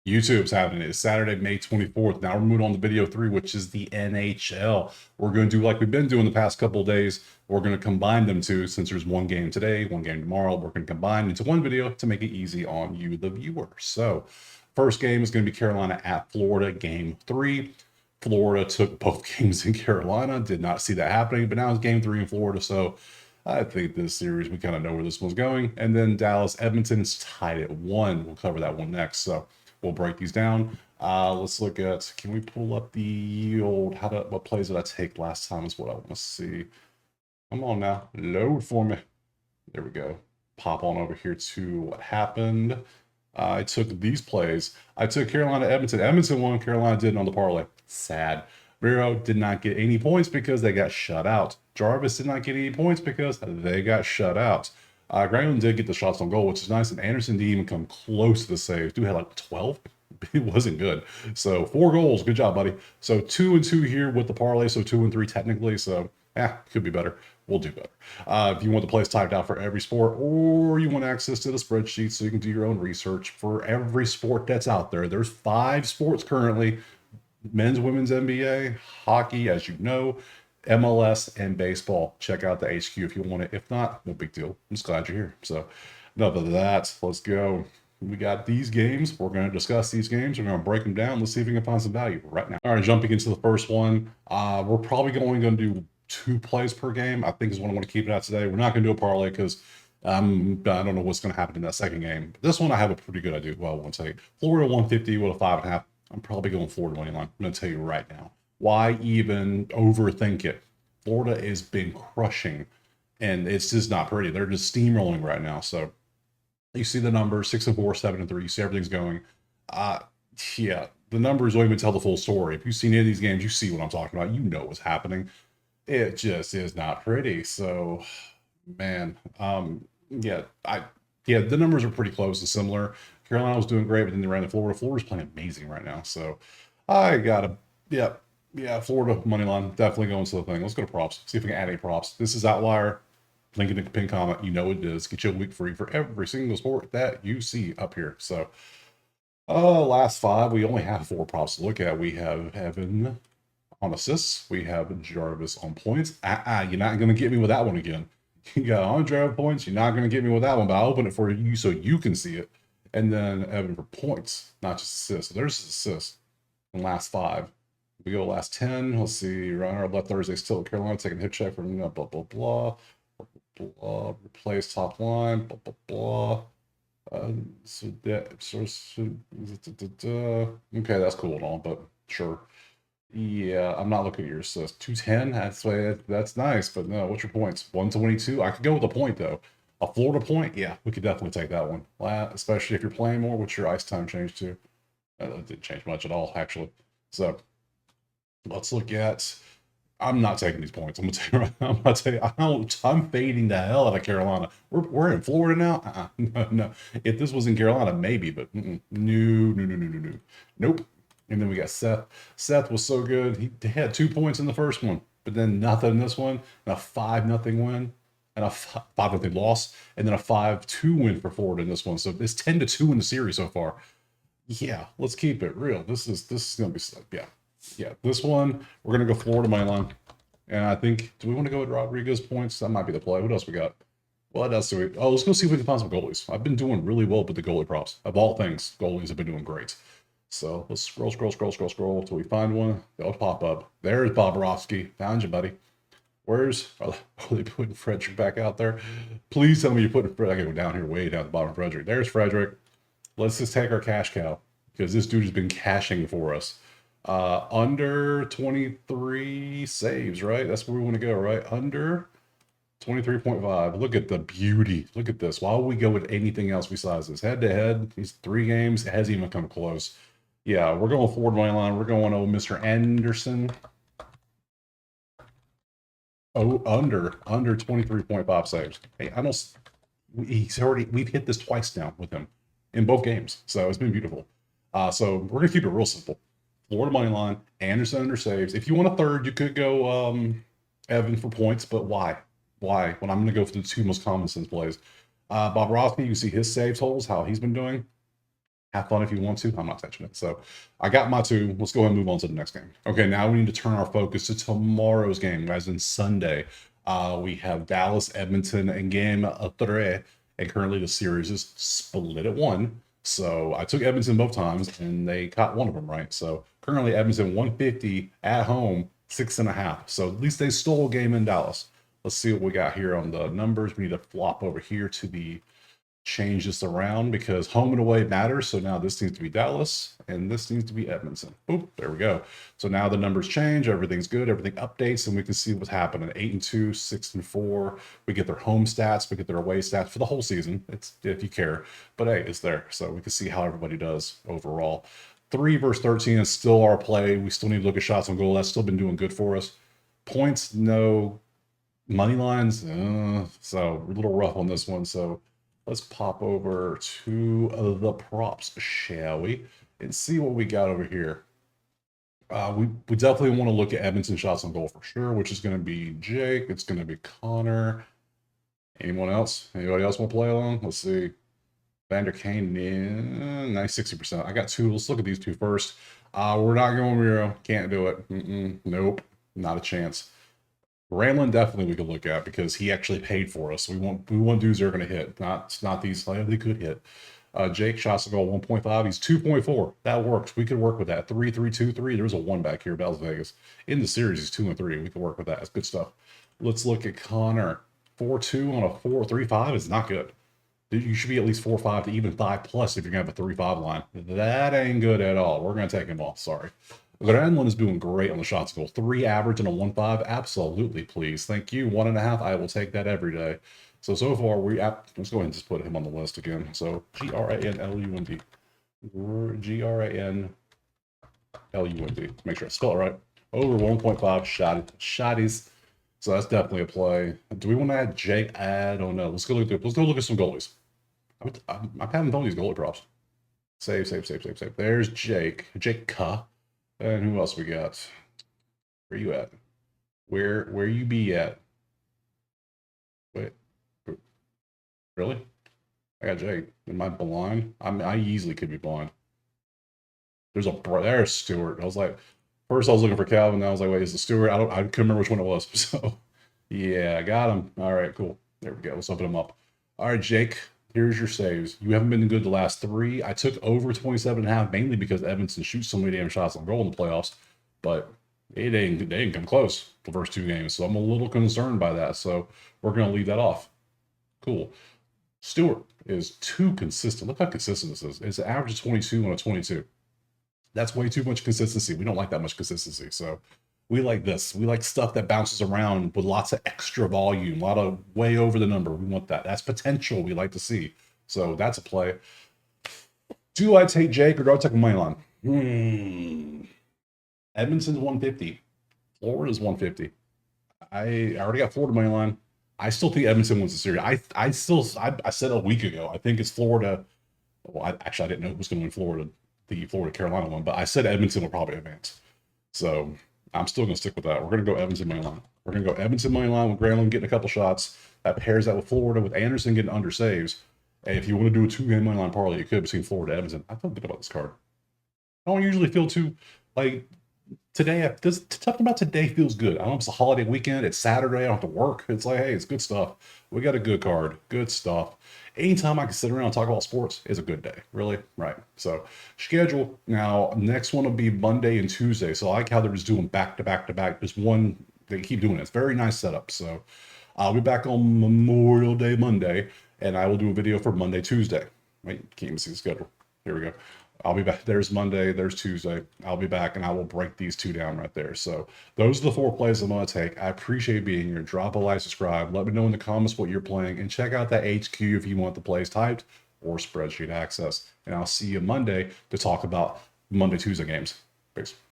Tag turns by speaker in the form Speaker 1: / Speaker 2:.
Speaker 1: YouTube's having it. It's Saturday, May 24th. Now we're moving on to video 3, which is the NHL. We're going to do like we've been doing the past couple of days. We're going to combine them two since there's one game today, one game tomorrow. We're going to combine into one video to make it easy on you, the viewer. So, first game is going to be Carolina at Florida, game 3. Florida took both games in Carolina. Did not see that happening, but now it's game 3 in Florida. So, I think this series, we kind of know where this one's going. And then Dallas, Edmonton's tied at 1. We'll cover that one next. So, we'll break these down. Let's look at, can we pull up the old, what plays did I take last time is what I want to see. Come on now, load for me. There we go. Pop on over here to what happened. I took these plays. I took Carolina, Edmonton. Edmonton won, Carolina didn't on the parlay. Sad. Vero did not get any points because they got shut out. Jarvis did not get any points because they got shut out. Granlund did get the shots on goal, which is nice, and Anderson didn't even come close to the saves. Dude had like 12. It wasn't good. So 4 goals. Good job, buddy. So 2-2 here with the parlay. So 2-3 technically. So could be better. We'll do better. If you want the plays typed out for every sport, or you want access to the spreadsheet so you can do your own research for every sport that's out there. There's 5 sports currently: men's, women's NBA, hockey, as you know, MLS, and baseball. Check out the HQ if you want it. If not, no big deal. I'm just glad you're here. So, enough of that. Let's go. We got these games. We're going to discuss these games. We're going to break them down. Let's see if we can find some value right now. All right, jumping into the first one. We're probably going to do 2 plays per game, I think is what I want to keep it at today. We're not going to do a parlay because I don't know what's going to happen in that second game. But this one I have a pretty good idea. Well, I want to tell you. Florida 150 with a 5.5. I'm probably going Florida money line. I'm going to tell you right now. Why even overthink it? Florida has been crushing, and it's just not pretty. They're just steamrolling right now. So you see the numbers: 6-4, 7-3. You see everything's going. Yeah, the numbers don't even tell the full story. If you've seen any of these games, you see what I'm talking about. You know what's happening. It just is not pretty. So, man, yeah, the numbers are pretty close and similar. Carolina was doing great, but then they ran to Florida. Florida's playing amazing right now. So, I gotta, yeah, Florida money line definitely going to the thing. Let's go to props. See if we can add any props. This is outlier. Link in the pinned comment. You know what it is. Get you a week free for every single sport that you see up here. So, last 5, we only have 4 props to look at. We have Evan on assists. We have Jarvis on points. You're not going to get me with that one again. You got Andre on points. You're not going to get me with that one, but I'll open it for you so you can see it. And then Evan for points, not just assists. So there's assists in last 5. We go last 10. Let's see. Runner left Thursday still at Carolina, taking a hit check from blah, blah, blah. Replace top line, blah, blah, blah. Okay, that's cool and all, but sure. Yeah, I'm not looking at your assist. 210, that's nice, but no, what's your points? 122? I could go with a point, though. A Florida point? Yeah, we could definitely take that one. Especially if you're playing more. What's your ice time change to? It didn't change much at all, actually. So, let's look at... I'm not taking these points. I'm gonna tell you, I'm fading the hell out of Carolina. We're in Florida now. No. If this was in Carolina, maybe, but no. Nope. And then we got Seth. Seth was so good. He had 2 points in the first one, but then nothing in this one. And a 5-0 win, and a 5-0 loss, and then a 5-2 win for Florida in this one. So it's 10-2 in the series so far. Yeah, let's keep it real. This is gonna be this one, we're going to go Florida money line. And I think, do we want to go with Rodriguez points? That might be the play. What else we got? What else do we... Oh, let's go see if we can find some goalies. I've been doing really well with the goalie props. Of all things, goalies have been doing great. So let's scroll till we find one. They'll pop up. There's Bobrovsky. Found you, buddy. Are they putting Frederick back out there? Please tell me you're putting Frederick. I gotta go down here, way down at the bottom of Frederick. There's Frederick. Let's just take our cash cow, because this dude has been cashing for us. Under 23 saves, right? That's where we want to go, right? Under 23.5. Look at the beauty. Look at this. Why would we go with anything else besides this? Head to head, these 3 games, it hasn't even come close. Yeah, we're going forward money line. We're going Mr. Anderson. Oh, under 23.5 saves. Hey, we've hit this twice now with him in both games. So it's been beautiful. So we're gonna keep it real simple. Florida money line, Anderson under saves. If you want a third, you could go Evan for points, but why? Why? When I'm going to go for the 2 most common sense plays. Bobrovsky, you see his save totals, how he's been doing. Have fun if you want to. I'm not touching it. So I got my 2. Let's go ahead and move on to the next game. Okay, now we need to turn our focus to tomorrow's game, guys. In Sunday, we have Dallas, Edmonton, and game 3. And currently the series is split at 1. So I took Edmonton both times, and they caught one of them right. So currently Edmonton 150 at home, 6.5. So at least they stole a game in Dallas. Let's see what we got here on the numbers. We need to flop over here to the change this around because home and away matters. So now this needs to be Dallas and this needs to be Edmonton. Oop, there we go. So now the numbers change, everything's good, everything updates, and we can see what's happening. 8-2, 6-4. We get their home stats, we get their away stats for the whole season. It's if you care, but hey, it's there. So we can see how everybody does overall. 3 versus 13 is still our play. We still need to look at shots on goal. That's still been doing good for us. Points, no. Money lines, so a little rough on this one. So let's pop over to the props, shall we? And see what we got over here. We definitely want to look at Edmonton shots on goal for sure, which is going to be Jake. It's going to be Connor. Anyone else? Anybody else want to play along? Let's see. Vander Kane, nice 60%. I got 2. Let's look at these 2 first. We're not going Miro. Can't do it. Nope. Not a chance. Ramlin definitely we could look at because he actually paid for us. We want dudes that are going to hit, not these. Like, they could hit. Jake shots to goal 1.5. He's 2.4. That works. We could work with that. 3-3-2-3. There's a 1 back here. Las Vegas in the series. He's 2-3. We could work with that. It's good stuff. Let's look at Connor. 4-2 on a 4-3-5 is not good. You should be at least 4-5 to even 5+ if you're gonna have a 3-5 line. That ain't good at all. We're gonna take him off. Sorry. Granlund is doing great on the shots goal. 3 average and a 1.5. Absolutely, please. Thank you. 1.5. I will take that every day. So far, let's go ahead and just put him on the list again. So Granlund. Granlund. Make sure I spell it right. Over 1.5 shotties. So that's definitely a play. Do we want to add Jake? I don't know. Let's go look at some goalies. I'm having fun with these goalie props. Save. There's Jake. Jake Ka. And who else we got? Where you at? Where you be at? Wait. Really? I got Jake. Am I blind? I easily could be blind. There's Stewart. I was like, first I was looking for Calvin. Then I was like, wait, is the Stewart? I couldn't remember which one it was. So yeah, I got him. All right, cool. There we go. Let's open him up. All right, Jake. Here's your saves. You haven't been good the last 3. I took over 27.5 mainly because Edmonton shoots so many damn shots on goal in the playoffs, but they didn't come close the first 2 games. So I'm a little concerned by that. So we're gonna leave that off. Cool. Stewart is too consistent. Look how consistent this is. It's an average of 22 on a 22. That's way too much consistency. We don't like that much consistency. So we like this. We like stuff that bounces around with lots of extra volume, a lot of way over the number. We want that. That's potential we like to see. So that's a play. Do I take Jake or do I take Milan? Edmonton's 150. Florida's 150. I already got Florida money line. I still think Edmonton wins the series. I said a week ago, I think it's Florida. Well, I didn't know who was going to win Florida, the Florida-Carolina one, but I said Edmonton will probably advance. So I'm still going to stick with that. We're going to go Edmonton money line. We're going to go Edmonton money line with Granlund getting a couple shots. That pairs that with Florida, with Anderson getting under saves. And if you want to do a 2-game money line parlay, you could between Florida and Edmonton. I feel good about this card. I don't usually feel too, like, today, something about today feels good. I don't know if it's a holiday weekend. It's Saturday. I don't have to work. It's like, hey, it's good stuff. We got a good card. Good stuff. Anytime I can sit around and talk about sports is a good day. Really? Right. So, schedule. Now, next one will be Monday and Tuesday. So, I like how they're just doing back to back to back. Just one, they keep doing it. It's very nice setup. So, I'll be back on Memorial Day Monday, and I will do a video for Monday, Tuesday. Wait, can't even see the schedule. Here we go. I'll be back. There's Monday, there's Tuesday. I'll be back and I will break these 2 down right there. So those are the 4 plays I'm going to take. I appreciate being here. Drop a like, subscribe. Let me know in the comments what you're playing and check out that HQ if you want the plays typed or Spreadsheet Access. And I'll see you Monday to talk about Monday, Tuesday games. Peace.